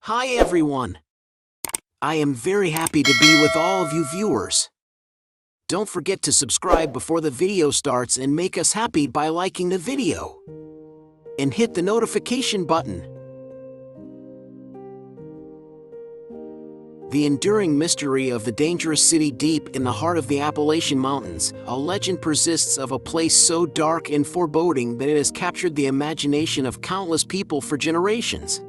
Hi everyone! I am very happy to be with all of you viewers. Don't forget to subscribe before the video starts and make us happy by liking the video. And hit the notification button. The enduring mystery of the dangerous city deep in the heart of the Appalachian Mountains, a legend persists of a place so dark and foreboding that it has captured the imagination of countless people for generations.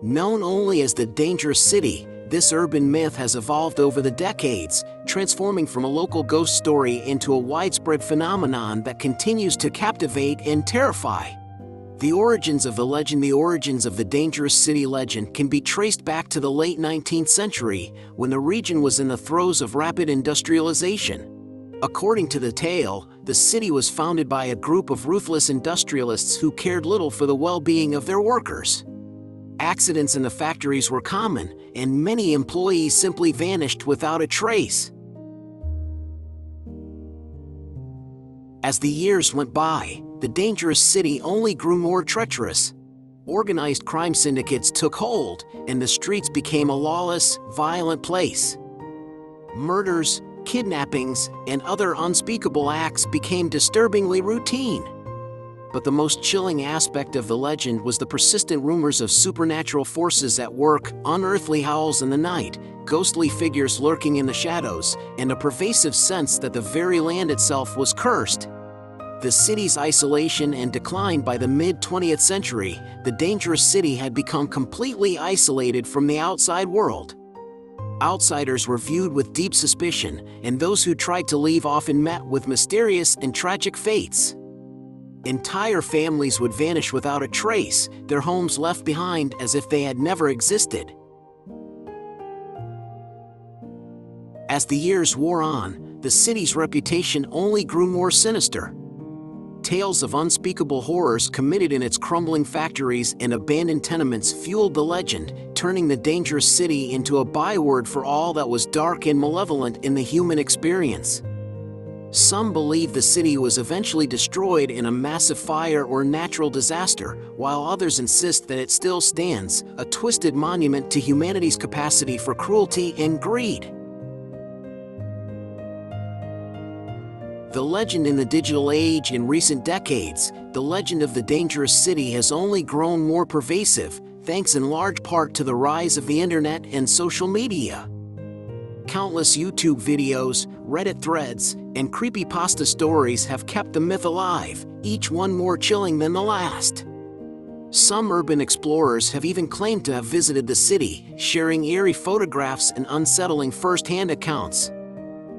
Known only as the Dangerous City, this urban myth has evolved over the decades, transforming from a local ghost story into a widespread phenomenon that continues to captivate and terrify. The origins of the legend, the origins of the Dangerous City legend, can be traced back to the late 19th century, when the region was in the throes of rapid industrialization. According to the tale, the city was founded by a group of ruthless industrialists who cared little for the well-being of their workers. Accidents in the factories were common, and many employees simply vanished without a trace. As the years went by, the dangerous city only grew more treacherous. Organized crime syndicates took hold, and the streets became a lawless, violent place. Murders, kidnappings, and other unspeakable acts became disturbingly routine. But the most chilling aspect of the legend was the persistent rumors of supernatural forces at work, unearthly howls in the night, ghostly figures lurking in the shadows, and a pervasive sense that the very land itself was cursed. The city's isolation and decline. By the mid-20th century, the dangerous city had become completely isolated from the outside world. Outsiders were viewed with deep suspicion, and those who tried to leave often met with mysterious and tragic fates. Entire families would vanish without a trace, their homes left behind as if they had never existed. As the years wore on, the city's reputation only grew more sinister. Tales of unspeakable horrors committed in its crumbling factories and abandoned tenements fueled the legend, turning the dangerous city into a byword for all that was dark and malevolent in the human experience. Some believe the city was eventually destroyed in a massive fire or natural disaster, while others insist that it still stands, a twisted monument to humanity's capacity for cruelty and greed. The legend in the digital age. In recent decades, the legend of the dangerous city has only grown more pervasive, thanks in large part to the rise of the internet and social media. Countless YouTube videos, Reddit threads, and creepypasta stories have kept the myth alive, each one more chilling than the last. Some urban explorers have even claimed to have visited the city, sharing eerie photographs and unsettling first-hand accounts.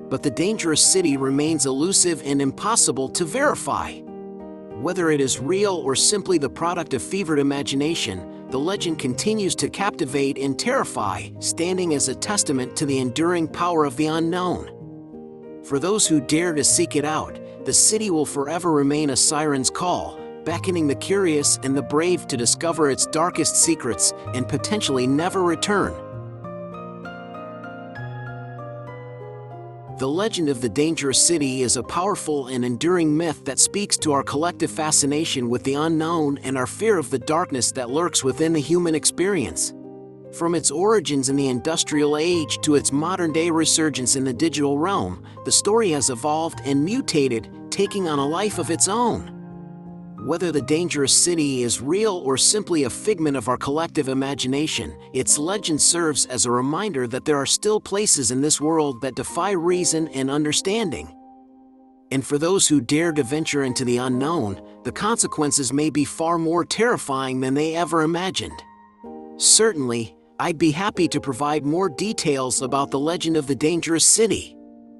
But the dangerous city remains elusive and impossible to verify. Whether it is real or simply the product of fevered imagination, the legend continues to captivate and terrify, standing as a testament to the enduring power of the unknown. For those who dare to seek it out, the city will forever remain a siren's call, beckoning the curious and the brave to discover its darkest secrets and potentially never return. The legend of the dangerous city is a powerful and enduring myth that speaks to our collective fascination with the unknown and our fear of the darkness that lurks within the human experience. From its origins in the industrial age to its modern-day resurgence in the digital realm, the story has evolved and mutated, taking on a life of its own. Whether the dangerous city is real or simply a figment of our collective imagination, its legend serves as a reminder that there are still places in this world that defy reason and understanding. And for those who dare to venture into the unknown, the consequences may be far more terrifying than they ever imagined. Certainly, I'd be happy to provide more details about the legend of the dangerous city.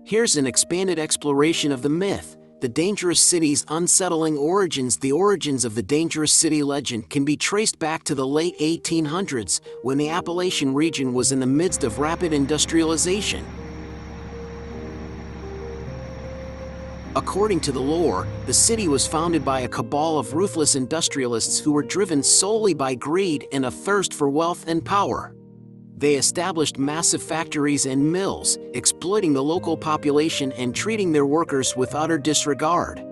Here's an expanded exploration of the myth. The dangerous city's unsettling origins. The origins of the dangerous city legend can be traced back to the late 1800s, when the Appalachian region was in the midst of rapid industrialization. According to the lore, the city was founded by a cabal of ruthless industrialists who were driven solely by greed and a thirst for wealth and power. They established massive factories and mills, exploiting the local population and treating their workers with utter disregard.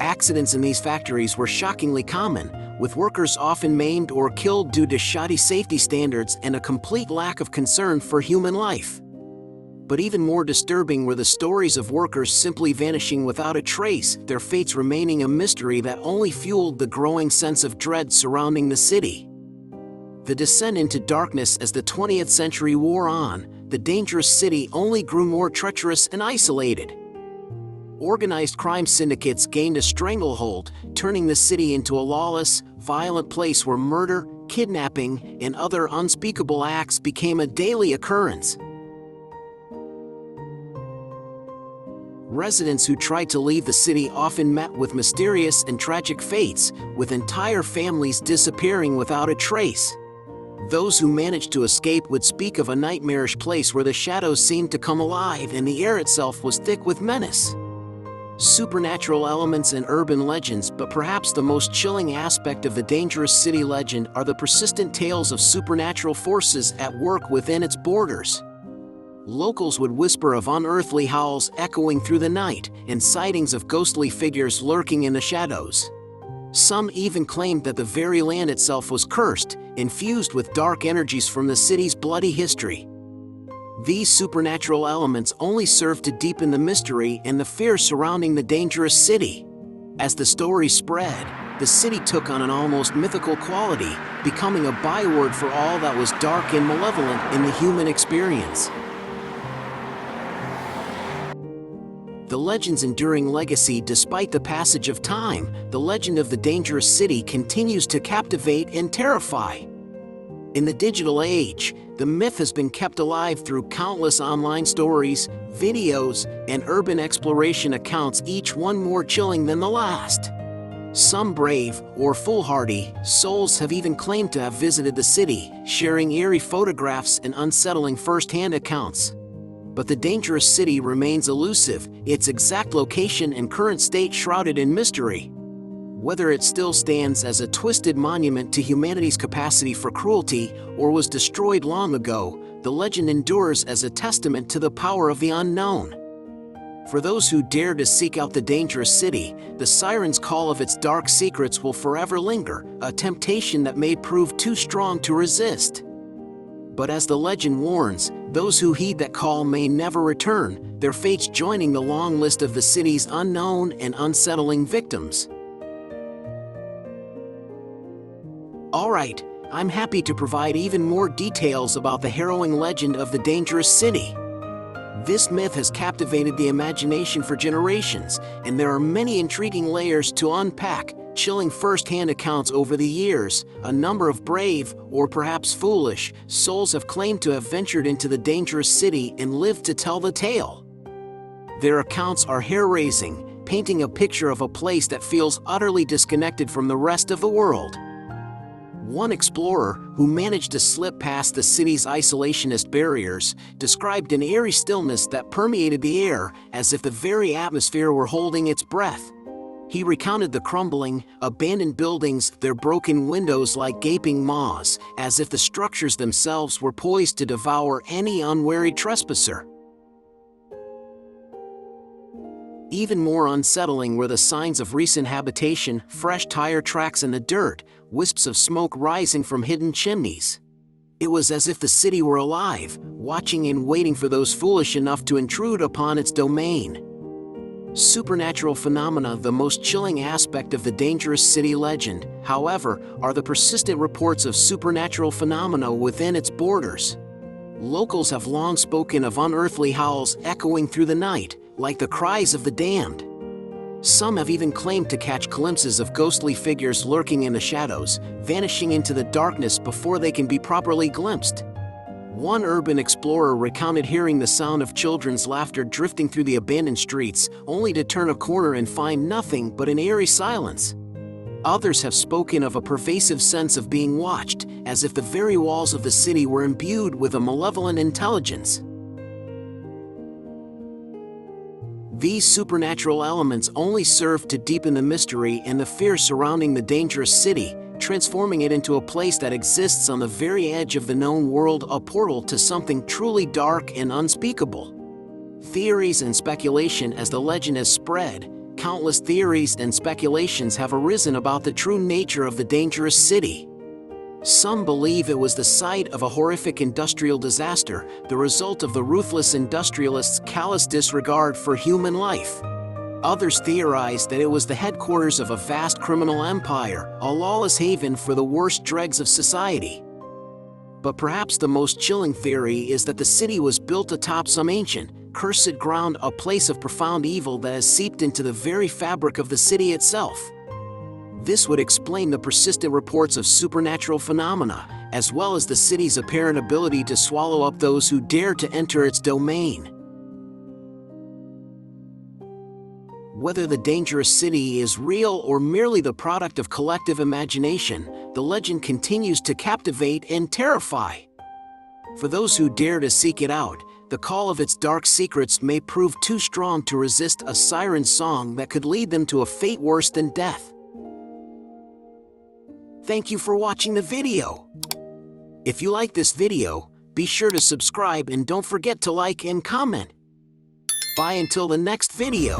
Accidents in these factories were shockingly common, with workers often maimed or killed due to shoddy safety standards and a complete lack of concern for human life. But even more disturbing were the stories of workers simply vanishing without a trace, their fates remaining a mystery that only fueled the growing sense of dread surrounding the city. The descent into darkness as the 20th century wore on, the dangerous city only grew more treacherous and isolated. Organized crime syndicates gained a stranglehold, turning the city into a lawless, violent place where murder, kidnapping, and other unspeakable acts became a daily occurrence. Residents who tried to leave the city often met with mysterious and tragic fates, with entire families disappearing without a trace. Those who managed to escape would speak of a nightmarish place where the shadows seemed to come alive and the air itself was thick with menace. Supernatural elements and urban legends, but perhaps the most chilling aspect of the dangerous city legend are the persistent tales of supernatural forces at work within its borders. Locals would whisper of unearthly howls echoing through the night and sightings of ghostly figures lurking in the shadows. Some even claimed that the very land itself was cursed, infused with dark energies from the city's bloody history. These supernatural elements only served to deepen the mystery and the fear surrounding the dangerous city. As the story spread, the city took on an almost mythical quality, becoming a byword for all that was dark and malevolent in the human experience. The legend's enduring legacy, despite the passage of time, the legend of the dangerous city continues to captivate and terrify. In the digital age, the myth has been kept alive through countless online stories, videos, and urban exploration accounts, each one more chilling than the last. Some brave or foolhardy souls have even claimed to have visited the city, sharing eerie photographs and unsettling first-hand accounts. But the dangerous city remains elusive, its exact location and current state shrouded in mystery. Whether it still stands as a twisted monument to humanity's capacity for cruelty or was destroyed long ago, the legend endures as a testament to the power of the unknown. For those who dare to seek out the dangerous city, the siren's call of its dark secrets will forever linger, a temptation that may prove too strong to resist. But as the legend warns, those who heed that call may never return, their fates joining the long list of the city's unknown and unsettling victims. Alright, I'm happy to provide even more details about the harrowing legend of the dangerous city. This myth has captivated the imagination for generations, and there are many intriguing layers to unpack, chilling first-hand accounts over the years. A number of brave, or perhaps foolish, souls have claimed to have ventured into the dangerous city and lived to tell the tale. Their accounts are hair-raising, painting a picture of a place that feels utterly disconnected from the rest of the world. One explorer, who managed to slip past the city's isolationist barriers, described an eerie stillness that permeated the air, as if the very atmosphere were holding its breath. He recounted the crumbling, abandoned buildings, their broken windows like gaping maws, as if the structures themselves were poised to devour any unwary trespasser. Even more unsettling were the signs of recent habitation, fresh tire tracks in the dirt, wisps of smoke rising from hidden chimneys. It was as if the city were alive, watching and waiting for those foolish enough to intrude upon its domain. Supernatural phenomena. The most chilling aspect of the dangerous city legend, however, are the persistent reports of supernatural phenomena within its borders. Locals have long spoken of unearthly howls echoing through the night, like the cries of the damned. Some have even claimed to catch glimpses of ghostly figures lurking in the shadows, vanishing into the darkness before they can be properly glimpsed. One urban explorer recounted hearing the sound of children's laughter drifting through the abandoned streets, only to turn a corner and find nothing but an eerie silence. Others have spoken of a pervasive sense of being watched, as if the very walls of the city were imbued with a malevolent intelligence. These supernatural elements only serve to deepen the mystery and the fear surrounding the dangerous city, transforming it into a place that exists on the very edge of the known world, a portal to something truly dark and unspeakable. Theories and speculation as the legend has spread, countless theories and speculations have arisen about the true nature of the dangerous city. Some believe it was the site of a horrific industrial disaster, the result of the ruthless industrialists' callous disregard for human life. Others theorize that it was the headquarters of a vast criminal empire, a lawless haven for the worst dregs of society. But perhaps the most chilling theory is that the city was built atop some ancient, cursed ground, a place of profound evil that has seeped into the very fabric of the city itself. This would explain the persistent reports of supernatural phenomena, as well as the city's apparent ability to swallow up those who dare to enter its domain. Whether the dangerous city is real or merely the product of collective imagination, the legend continues to captivate and terrify. For those who dare to seek it out, the call of its dark secrets may prove too strong to resist a siren song that could lead them to a fate worse than death. Thank you for watching the video. If you like this video, be sure to subscribe and don't forget to like and comment. Bye until the next video.